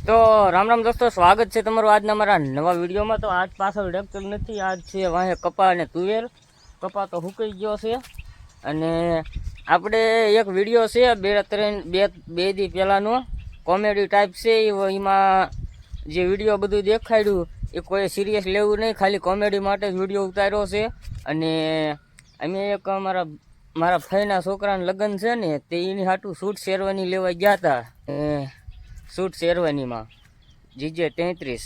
તો રામ રામ દોસ્તો, સ્વાગત છે તમારું આજના મારા નવા વિડીયોમાં। તો આજ પાછળ ટ્રેક્ટર નથી, આજ છે વાહે કપા અને તુવેર। કપા તો સુકાઈ ગયો છે અને આપણે એક વિડીયો છે બે દી પહેલાંનો કોમેડી ટાઈપ છે। એમાં જે વિડીયો બધું દેખાડ્યું એ કોઈ સિરિયસ લેવું નહીં, ખાલી કોમેડી માટે જ વિડીયો ઉતાર્યો છે। અને અમે એક મારા ફઈના છોકરાના લગ્ન છે ને, તે એની હાટું સૂટ શેરવાની લેવા ગયા હતા। સૂટ શેરવાનીમાં GJ 33।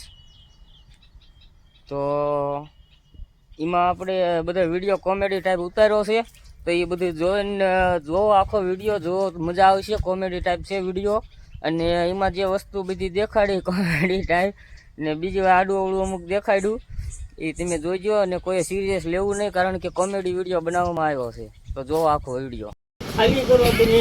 તો એમાં આપણે બધા વિડીયો કોમેડી ટાઈપ ઉતાર્યો છે। તો એ બધું જોઈને જોવો, આખો વિડીયો જોવો, મજા આવશે। કોમેડી ટાઈપ છે વિડીયો, અને એમાં જે વસ્તુ બધી દેખાડી કોમેડી ટાઈપ ને બીજું આડું અવળું અમુક દેખાડ્યું એ તમે જોઈજો। અને કોઈ સિરિયસ લેવું નહીં, કારણ કે કોમેડી વિડીયો બનાવવામાં આવ્યો છે। તો જોવો આખો વિડીયો। ખાલી કરો તમે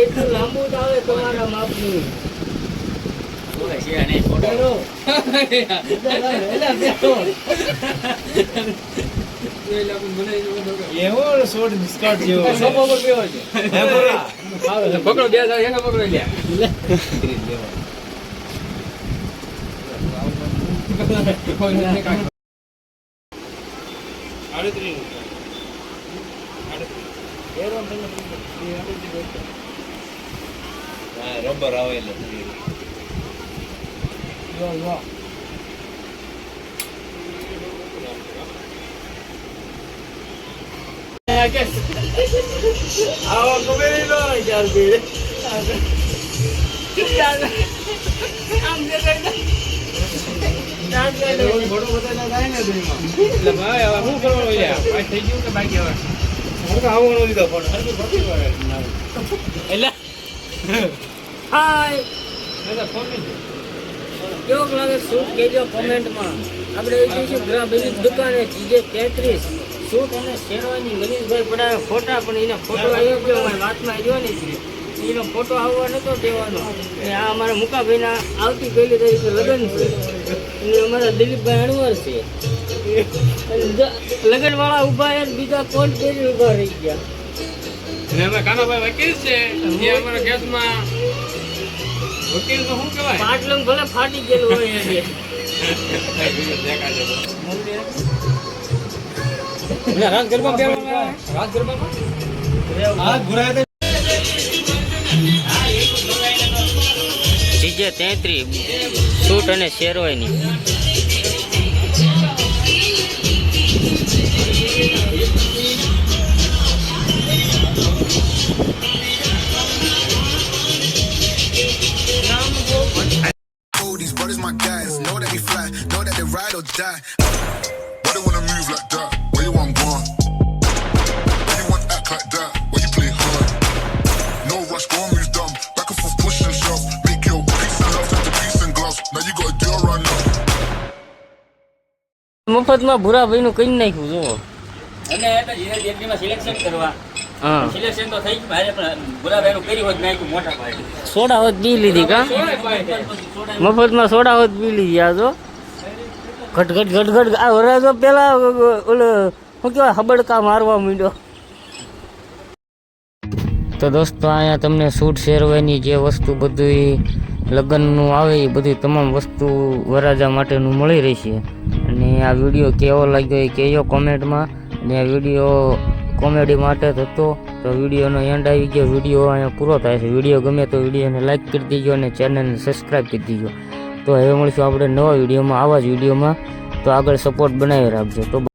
એટલું લાંબુ જ આવે તમારા માપનું। રબર આવે કેવો લાગે સૂટ કહેજો કોમેન્ટમાં। આપણે બધી દુકાને GJ 33 સૂટ અને શેરવાની મનીષભાઈ પડાવે ફોટા, પણ એને ફોટો આવ્યો ગયો મારી વાતમાં આવ્યો નહીં, એનો ફોટો આવવા નતો દેવાનો। અને આ અમારા મુકાભાઈના આવતી પહેલી તારીખે લગ્ન છે, અને અમારા દિલીપભાઈ અણવર છે। લગ્ન વાળા ઉભા છે, બીજા કોણ પહેરી ઉભા રહી ગયા। કાનાભાઈ વકીલ છે, જે અમારા કેસમાં વકીલ તો શું કહેવાય, પાટલું ભલે ફાટી ગયેલું હોય છે। GJ 33 સૂટ અને sherwani. Ride or die. Why they wanna move like that? Where you want gone? Why you want act like that? Why you play hard? No rush, go and move dumb. Back and forth, push and shove. Make your peace and love into peace and gloves. Now you gotta do it right now. મફતમાં ભૂરાભાઈનું કઈ નાખ્યું જુઓ। અને એ તો જીએસડીમાં selection કરવા, હા, selection તો થઈ ગયું, ભારે પણ ભૂરાભાઈનું કર્યું હોત નાખ્યું મોટા ભાઈ। સોડા હોત પી લીધી કા, મફતમાં સોડા હોત પી લીધી। આ જો ઘટ ઘટ ઘટ ઘટ આ વરાજો પેલા ઓલો શું કહેવાય હબડકા મારવા માંડ્યો। તો દોસ્તો અહીંયા તમને સૂટ શેરવાની જે વસ્તુ બધું લગ્નનું આવે એ બધી તમામ વસ્તુ વરાજા માટેનું મળી રહેશે। અને આ વિડીયો કેવો લાગ્યો એ કહેજો કોમેન્ટમાં। અને આ વિડીયો કોમેડી માટે જ હતો, તો વિડીયોનો એન્ડ આવી ગયો। વિડીયો અહીંયા પૂરો થાય છે। વિડીયો ગમે તો વિડીયોને લાઈક કરી દેજો અને ચેનલને સબસ્ક્રાઈબ કરી દેજો। તો હવે મળીશું આપણે નવા વિડીયોમાં, આવા જ વિડીયોમાં। તો આગળ સપોર્ટ બનાવી રાખજો। તો